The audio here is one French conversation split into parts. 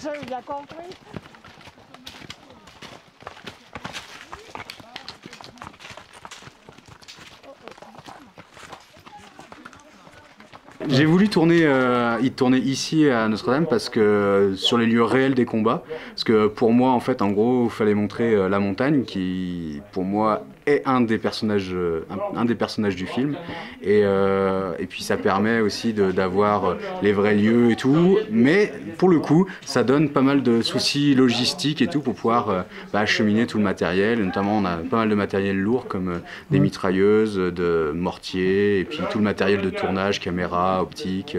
J'avais bien compris. J'ai voulu tourner ici à Notre-Dame parce que sur les lieux réels des combats, parce que pour moi en fait en gros il fallait montrer la montagne qui pour moi est un des personnages du film et puis ça permet aussi d'avoir les vrais lieux et tout, mais pour le coup ça donne pas mal de soucis logistiques et tout pour pouvoir acheminer tout le matériel, notamment on a pas mal de matériel lourd comme des mitrailleuses, de mortiers et puis tout le matériel de tournage, caméra, optique.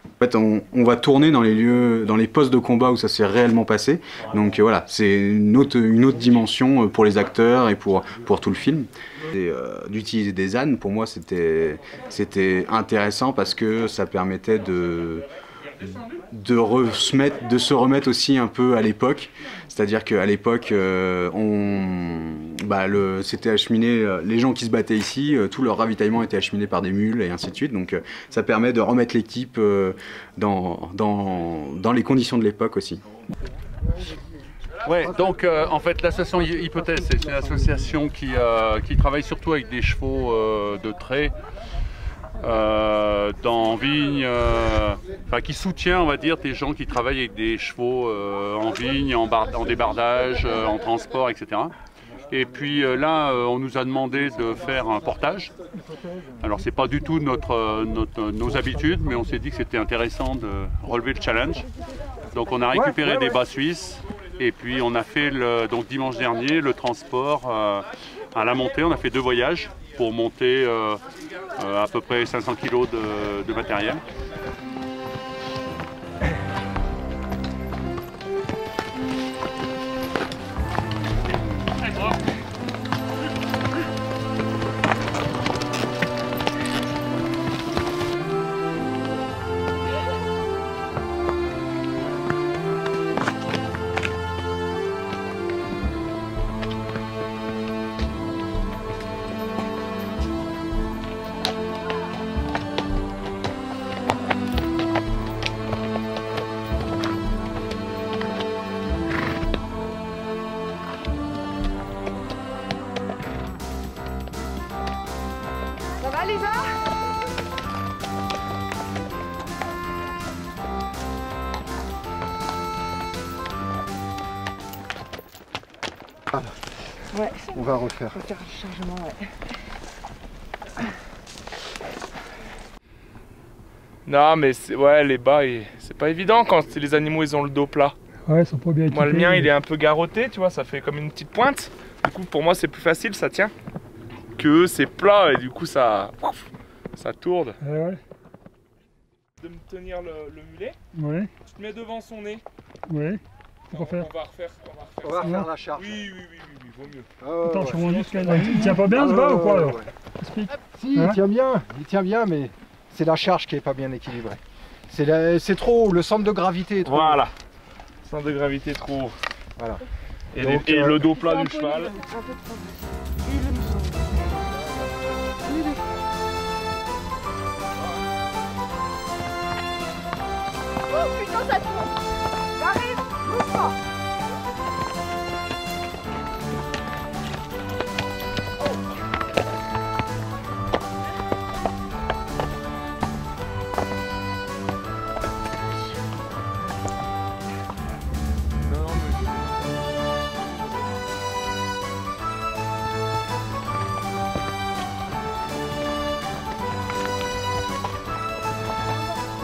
En fait, on va tourner dans les lieux, dans les postes de combat où ça s'est réellement passé. Donc voilà, c'est une autre dimension pour les acteurs et pour tout le film. D'utiliser des ânes, pour moi, c'était intéressant parce que ça permettait de se remettre aussi un peu à l'époque. C'est-à-dire qu'à l'époque, c'était acheminé, les gens qui se battaient ici, tout leur ravitaillement était acheminé par des mules et ainsi de suite. Donc ça permet de remettre l'équipe dans les conditions de l'époque aussi. Ouais, donc en fait l'association Hypothèse, c'est une association qui travaille surtout avec des chevaux de trait. Dans vigne, qui soutient on va dire des gens qui travaillent avec des chevaux en vigne, en débardage, en transport, etc. Et puis là on nous a demandé de faire un portage. Alors c'est pas du tout nos habitudes, mais on s'est dit que c'était intéressant de relever le challenge. Donc on a récupéré des bas suisses et puis on a fait donc dimanche dernier le transport à la montée. On a fait 2 voyages pour monter à peu près 500 kg de matériel. Ça va Lisa? Ouais. On va refaire. On va faire un chargement, ouais. Non mais ouais, les bas, c'est pas évident quand les animaux ils ont le dos plat. Ouais, ils sont pas bien équipés. Moi le mien il est un peu garrotté, tu vois, ça fait comme une petite pointe. Du coup pour moi c'est plus facile, ça tient. Que eux c'est plat et du coup ça tourne. Ouais. De me tenir le mulet. Ouais. Tu te mets devant son nez. Ouais. Pour faire. On va refaire la charge. Oui, vaut mieux. Attends, je remonte jusqu'à là. Il tient pas bien ce bas ou quoi alors? Si, il tient bien, mais c'est la charge qui est pas bien équilibrée. C'est trop haut, le centre de gravité est trop haut. Voilà. Centre de gravité trop haut. Voilà. Et, donc, le dos plat du cheval. Oh putain ça tourne. J'arrive, bouge pas.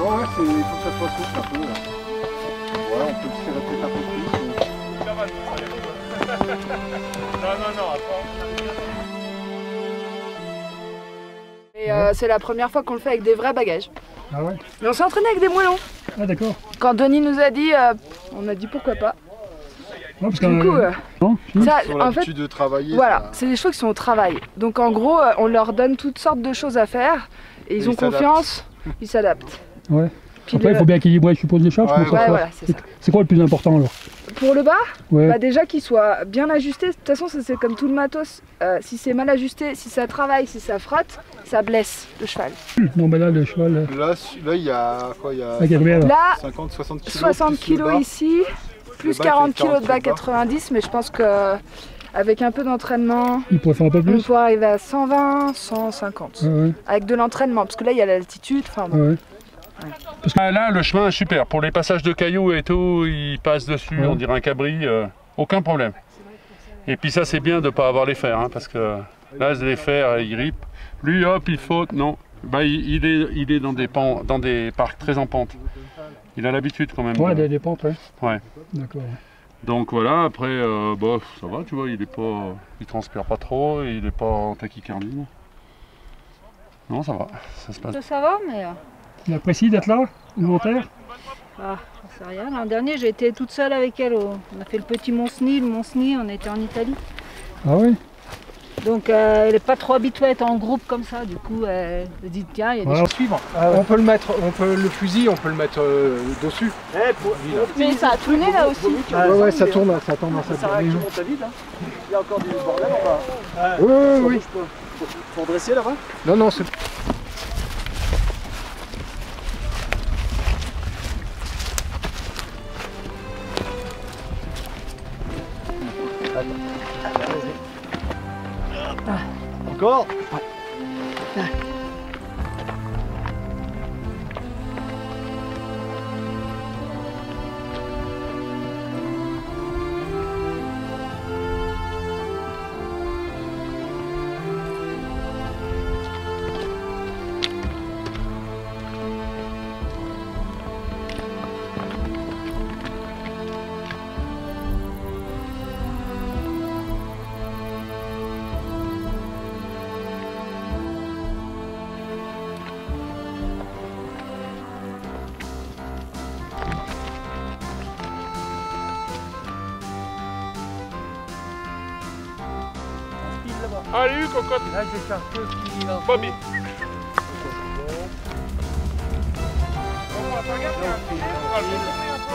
Ouais, il faut que ça soit souple un peu. Là. Ouais, on peut tirer peut-être un peu plus. Ça va, non, Et c'est la première fois qu'on le fait avec des vrais bagages. Ah ouais? Mais on s'est entraîné avec des moellons. Ah d'accord. Quand Denis nous a dit, on a dit pourquoi pas. Ouais, parce Du coup, ça, Ils ont en fait, l'habitude de travailler. voilà, c'est des chevaux qui sont au travail. Donc en gros, on leur donne toutes sortes de choses à faire et ils ont confiance, ils s'adaptent. Ouais. Puis Après, il faut bien équilibrer, je suppose, les charges. Ouais, voilà, c'est ça. C'est quoi le plus important alors? Pour le bas, Ouais. bah déjà qu'il soit bien ajusté. De toute façon, ça c'est comme tout le matos. Si c'est mal ajusté, si ça travaille, si ça frotte, ça blesse le cheval. Non, mais là, le cheval. Là, il y a quoi? Il y a Ah, combien, là Là, 50-60 kg. 60 kg ici, plus bas, 40 fait kg de bas 40 90, mais je pense que avec un peu d'entraînement, Il pourrait faire un peu on plus. pourrait arriver à 120, 150. Ah ouais, Avec de l'entraînement, parce que là il y a l'altitude. Enfin, ah bon. ouais. Là, le chemin est super. Pour les passages de cailloux et tout, il passe dessus, Ouais. on dirait un cabri, aucun problème. Et puis ça, c'est bien de ne pas avoir les fers, hein, parce que là, les fers, ils ripent. Lui, hop, il faute, non. Bah, il est dans des parcs très en pente. Il a l'habitude quand même. Ouais, des pentes, ouais. Ouais. D'accord. Donc voilà, après, bah, ça va, tu vois, il transpire pas trop, il n'est pas en tachycardie. Non, ça va, ça se passe. Ça va, mais Il apprécie d'être là, volontaire. j'en sais rien. L'an dernier, j'ai été toute seule avec elle. On a fait le petit Mont-Sny, on était en Italie. Ah oui. Donc elle n'est pas trop habituée à être en groupe comme ça. Du coup, elle se dit tiens, il y a des Ouais. choses. Suivre. On peut le fusil, on peut le mettre dessus. Mais ça a tourné là aussi. Ouais, ça tourne dans sa maison. Il y a encore du bordel en bas. Oui. Faut redresser là-bas. Non, c'est... Encore. Allez, cocotte. Là, je vais faire que ce qu'il a. Bobby. On va pas garder un fil, on va le retourner un peu.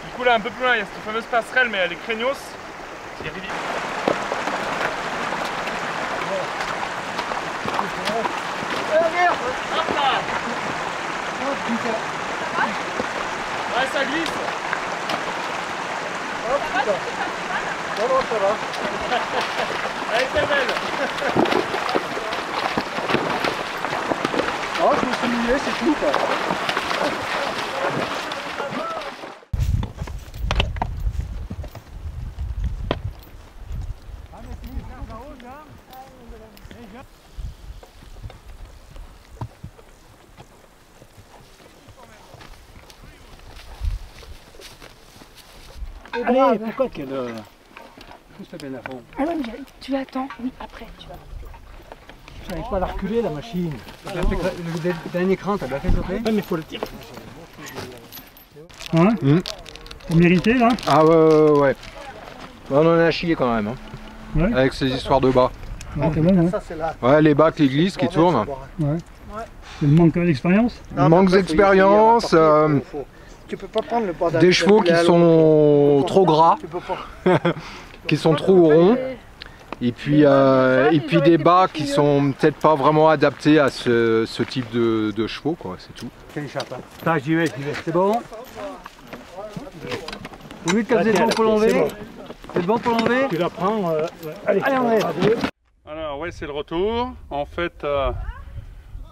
Du coup là un peu plus loin il y a cette fameuse passerelle mais elle est craignos. C'est ridicule. Hop là. Ouais ça glisse. Non, ça va. Elle était belle. Oh, je me suis mouillé, c'est tout, quoi. Allez, pourquoi qu'elle pousse bien à fond? Ah ouais, mais tu attends, oui, après tu vas. Je n'arrive pas à la reculer la machine. Le dernier cran, t'as bien fait sauter? Ouais, mais il faut le tirer. Hein Pour mériter, là. Ah ouais. On en a chié quand même, hein. Ouais. Avec ces histoires de bas. Ouais, quand même, ouais. Ça, c'est là. Ouais, les bas qui glissent, qui tournent. Ouais. C'est le manque d'expérience. Manque d'expérience, Tu peux pas prendre le bordel. des chevaux qui sont trop gras, Tu peux pas. qui sont trop ronds, et puis des bas qui sont peut-être pas vraiment adaptés à ce type de chevaux, quoi, c'est tout. Quelle échappe, hein. Attends, j'y vais. C'est bon? Vous voulez que c'est bon pour l'enlever? C'est bon pour l'enlever? Tu la prends. Allez, on est. Alors ouais, c'est le retour. En fait,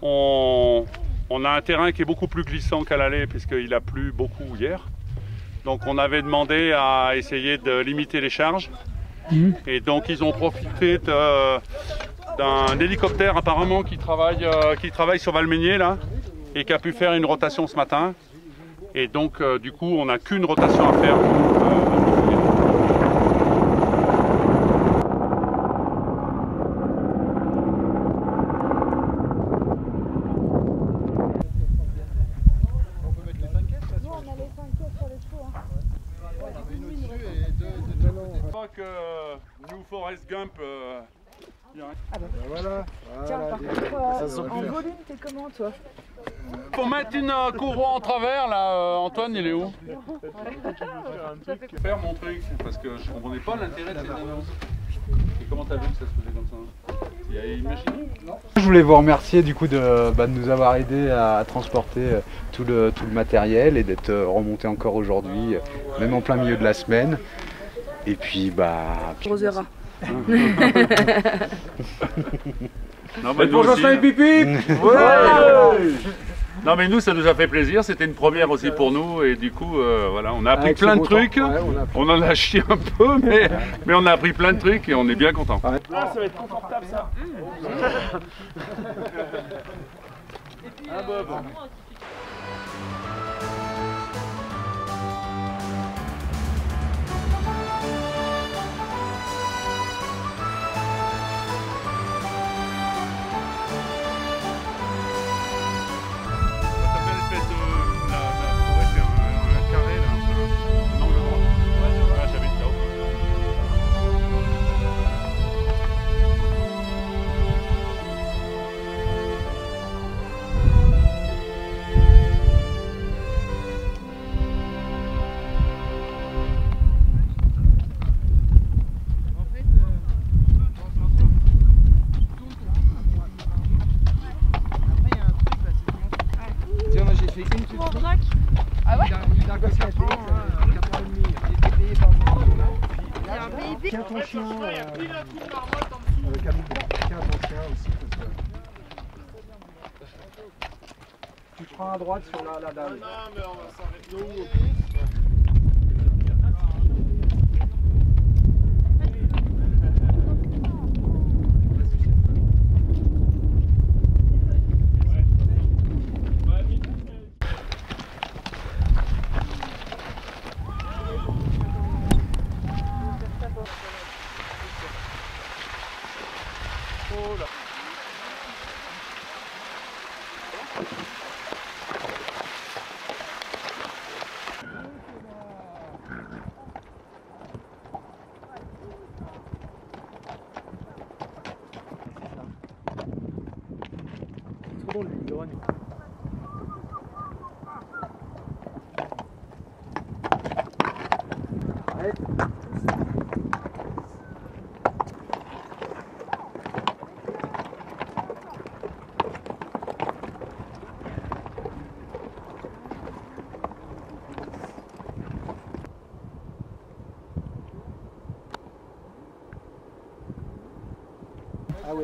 on a un terrain qui est beaucoup plus glissant qu'à l'aller puisqu'il a plu beaucoup hier. Donc on avait demandé à essayer de limiter les charges. Et donc ils ont profité d'un hélicoptère apparemment qui travaille sur Valmeinier là et qui a pu faire une rotation ce matin. Et donc du coup on n'a qu'une rotation à faire. crois que New Forrest Gump. Voilà. Tiens, par contre, en volume, t'es comment toi? Pour mettre une courroie en travers, là, Antoine, il est où? Faire mon truc, parce que je comprenais pas l'intérêt de ces annonces. Et comment t'as vu que ça se faisait comme ça? Il a imaginé? Je voulais vous remercier du coup de nous avoir aidé à transporter tout le matériel et d'être remonté encore aujourd'hui, même en plein milieu de la semaine. Et puis Rosera. Non, mais nous aussi. Ouais. Non mais nous ça nous a fait plaisir, c'était une première aussi pour nous et du coup voilà, on a appris plein de trucs, on en a chié un peu mais on a appris plein de trucs et on est bien content. Ah, ça va être confortable ça. Ah bah. Tiens ton chien avec Camille. Tiens ton chien aussi. Tu prends à droite sur la dalle. Non mais on va s'arrêter. Trop bon le Bullrun.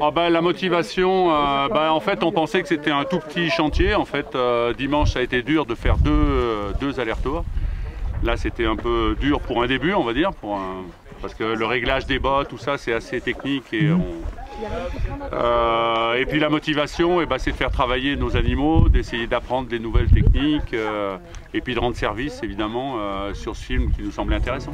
Ah bah, la motivation, en fait on pensait que c'était un tout petit chantier. En fait dimanche ça a été dur de faire deux allers-retours. Là c'était un peu dur pour un début on va dire, parce que le réglage des bas, tout ça c'est assez technique et puis la motivation c'est de faire travailler nos animaux, d'essayer d'apprendre des nouvelles techniques et puis de rendre service évidemment sur ce film qui nous semblait intéressant.